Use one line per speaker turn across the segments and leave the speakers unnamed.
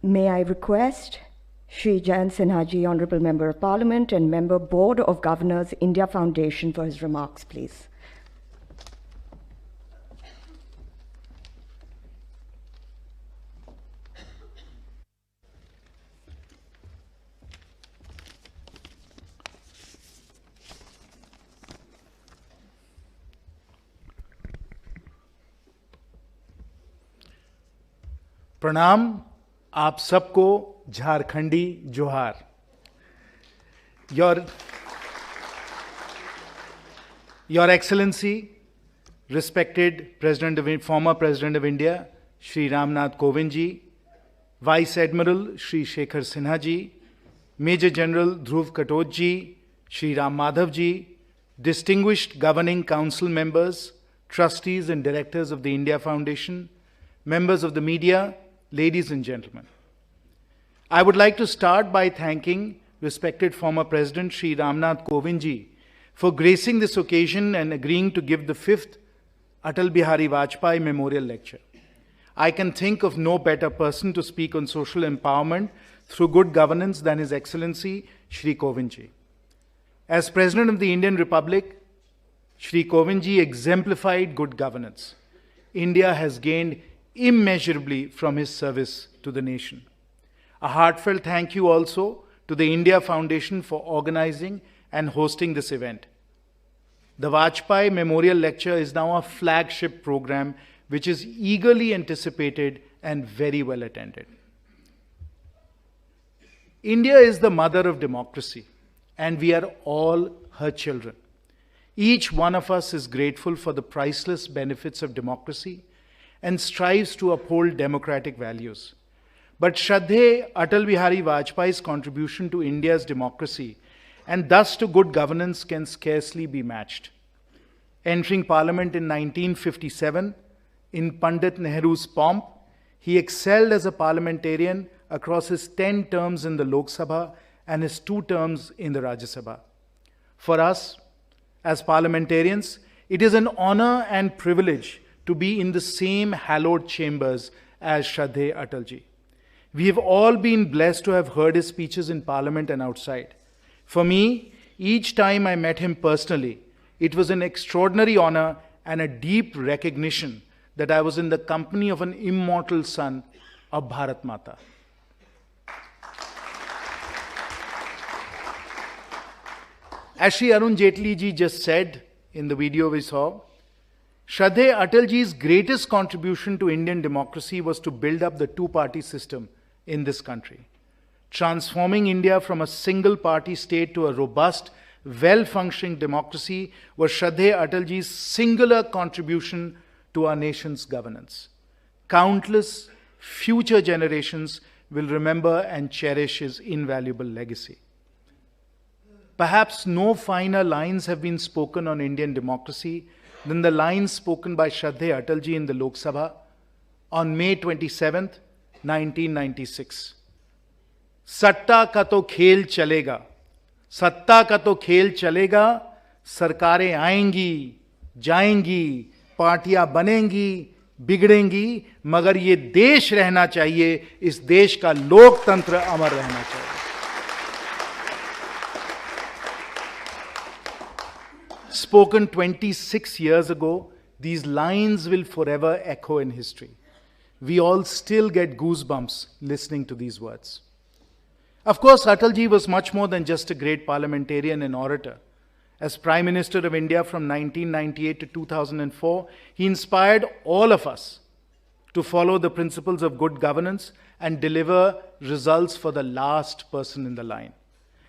May I request Shri Jayant Sinha ji, Honorable Member of Parliament and Member Board of Governors, India Foundation, for his remarks, please.
प्रणाम आप सबको झारखंडी जोहार. Your Excellency, respected former President of India, Shri Ramnath Kovind ji, Vice Admiral Shri Shekhar Sinha ji, Major General Dhruv Katoj ji, Shri Ram Madhav ji, distinguished Governing Council members, trustees and directors of the India Foundation, members of the media, ladies and gentlemen. I would like to start by thanking respected former President Shri Ramnath Kovind ji for gracing this occasion and agreeing to give the 5th Atal Bihari Vajpayee Memorial Lecture. I can think of no better person to speak on social empowerment through good governance than His Excellency Shri Kovind ji. As President of the Indian Republic, Shri Kovind ji exemplified good governance. India has gained immeasurably from his service to the nation. A heartfelt thank you also to the India Foundation for organizing and hosting this event. The Vajpayee Memorial Lecture is now a flagship program which is eagerly anticipated and very well attended. India is the mother of democracy, and we are all her children. Each one of us is grateful for the priceless benefits of democracy and strives to uphold democratic values. But Shraddhe Atal Bihari Vajpayee's contribution to India's democracy and thus to good governance can scarcely be matched. Entering Parliament in 1957, in Pandit Nehru's pomp, he excelled as a parliamentarian across his 10 terms in the Lok Sabha and his 2 terms in the Rajya Sabha. For us, as parliamentarians, it is an honor and privilege to be in the same hallowed chambers as Shraddhe Atalji. We have all been blessed to have heard his speeches in Parliament and outside. For me, each time I met him personally, it was an extraordinary honor and a deep recognition that I was in the company of an immortal son of Bharat Mata. As Shri Arun Jaitley ji just said in the video we saw, Shraddhe Atalji's greatest contribution to Indian democracy was to build up the two-party system in this country. Transforming India from a single-party state to a robust, well-functioning democracy was Shraddhe Atalji's singular contribution to our nation's governance. Countless future generations will remember and cherish his invaluable legacy. Perhaps no finer lines have been spoken on Indian democracy than the lines spoken by Shraddhe Atalji in the Lok Sabha on May 27th, 1996. सत्ता का तो खेल चलेगा, सत्ता का तो खेल चलेगा, सरकारें आएंगी, जाएंगी, पार्टियां बनेंगी, बिगड़ेंगी, मगर ये देश रहना चाहिए, इस देश का लोकतंत्र अमर रहना चाहिए. Spoken 26 years ago, these lines will forever echo in history. We all still get goosebumps listening to these words. Of course, Atalji was much more than just a great parliamentarian and orator. As Prime Minister of India from 1998 to 2004, he inspired all of us to follow the principles of good governance and deliver results for the last person in the line.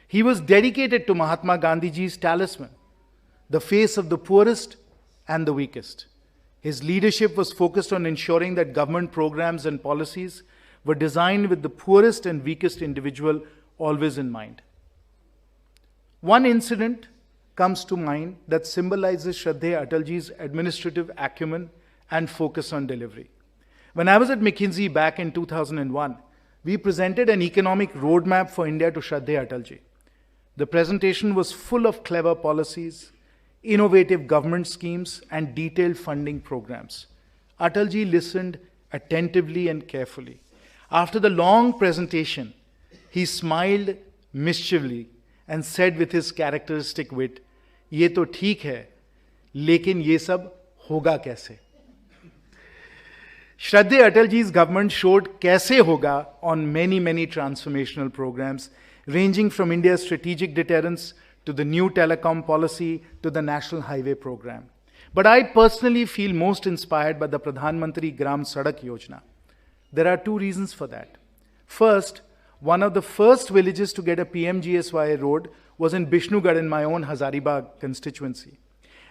He was dedicated to Mahatma Gandhiji's talisman, the face of the poorest and the weakest. His leadership was focused on ensuring that government programs and policies were designed with the poorest and weakest individual always in mind. One incident comes to mind that symbolizes Shraddhe Atalji's administrative acumen and focus on delivery. When I was at McKinsey back in 2001, we presented an economic roadmap for India to Shraddhe Atalji. The presentation was full of clever policies, innovative government schemes, and detailed funding programs. Atalji listened attentively and carefully. After the long presentation, he smiled mischievously and said with his characteristic wit, "ये तो ठीक है, लेकिन ये सब होगा कैसे?" Shraddhe Atalji's government showed kaise hoga on many transformational programs, ranging from India's strategic deterrence to the new telecom policy to the National Highway Program. But I personally feel most inspired by the Pradhan Mantri Gram Sadak Yojana. There are two reasons for that. First, one of the first villages to get a PMGSY road was in Bishnugarh in my own Hazaribagh constituency.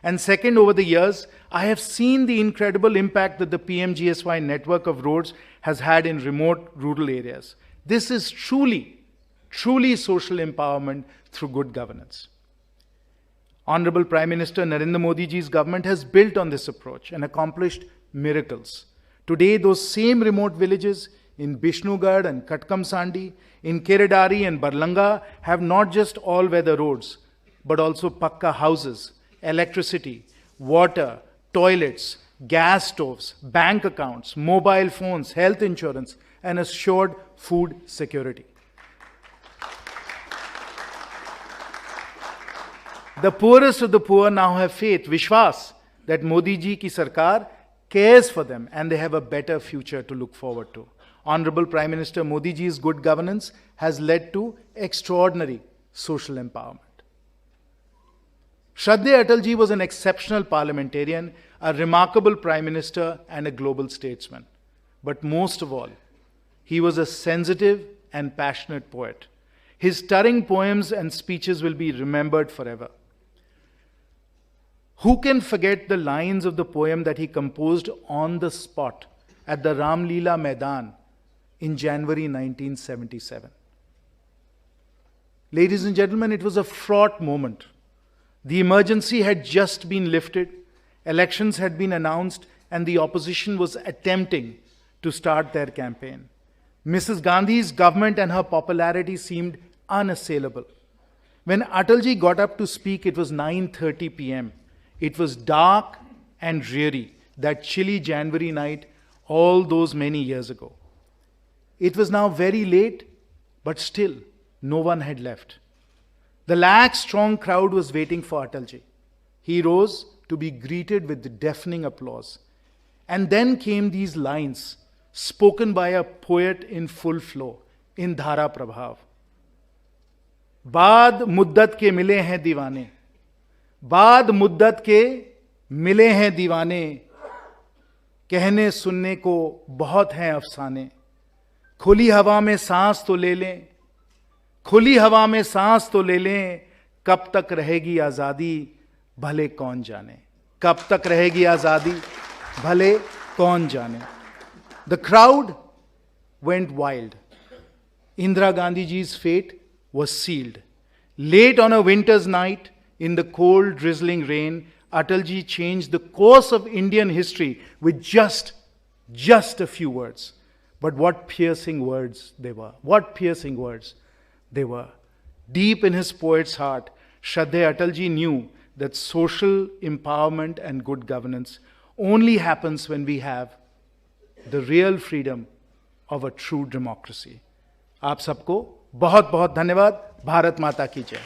And second, over the years, I have seen the incredible impact that the PMGSY network of roads has had in remote rural areas. This is truly social empowerment through good governance. Honorable Prime Minister Narendra Modi ji's government has built on this approach and accomplished miracles. Today, those same remote villages in Bishnugarh and Katkamsandi, in Keredari and Barlanga have not just all-weather roads, but also pakka houses, electricity, water, toilets, gas stoves, bank accounts, mobile phones, health insurance, and assured food security. The poorest of the poor now have faith, Vishwas, that Modi ji ki sarkar cares for them and they have a better future to look forward to. Honorable Prime Minister Modi ji's good governance has led to extraordinary social empowerment. Shraddhe Atalji was an exceptional parliamentarian, a remarkable Prime Minister and a global statesman. But most of all, he was a sensitive and passionate poet. His stirring poems and speeches will be remembered forever. Who can forget the lines of the poem that he composed on the spot at the Ram Leela Maidan in January 1977? Ladies and gentlemen, it was a fraught moment. The emergency had just been lifted, elections had been announced, and the opposition was attempting to start their campaign. Mrs. Gandhi's government and her popularity seemed unassailable. When Atalji got up to speak, it was 9:30 p.m. It was dark and dreary, that chilly January night all those many years ago. It was now very late, but still no one had left. The lax, strong crowd was waiting for Atalji. He rose to be greeted with deafening applause. And then came these lines, spoken by a poet in full flow, in Dhara Prabhav. बाद मुद्दत के मिले हैं दीवाने, बाद मुद्दत के मिले हैं दीवाने, कहने सुनने को बहुत हैं अफसाने, खुली हवा में सांस तो ले लें, खुली हवा में सांस तो ले लें, कब तक रहेगी आजादी भले कौन जाने, कब तक रहेगी आजादी भले कौन जाने. The crowd went wild. Indira Gandhi ji's fate was sealed. Late on a winter's night, in the cold, drizzling rain, Atalji changed the course of Indian history with just a few words. But what piercing words they were. What piercing words they were. Deep in his poet's heart, Shraddhe Atalji knew that social empowerment and good governance only happens when we have the real freedom of a true democracy. आप सबको बहुत बहुत धन्यवाद. भारत माता की जय.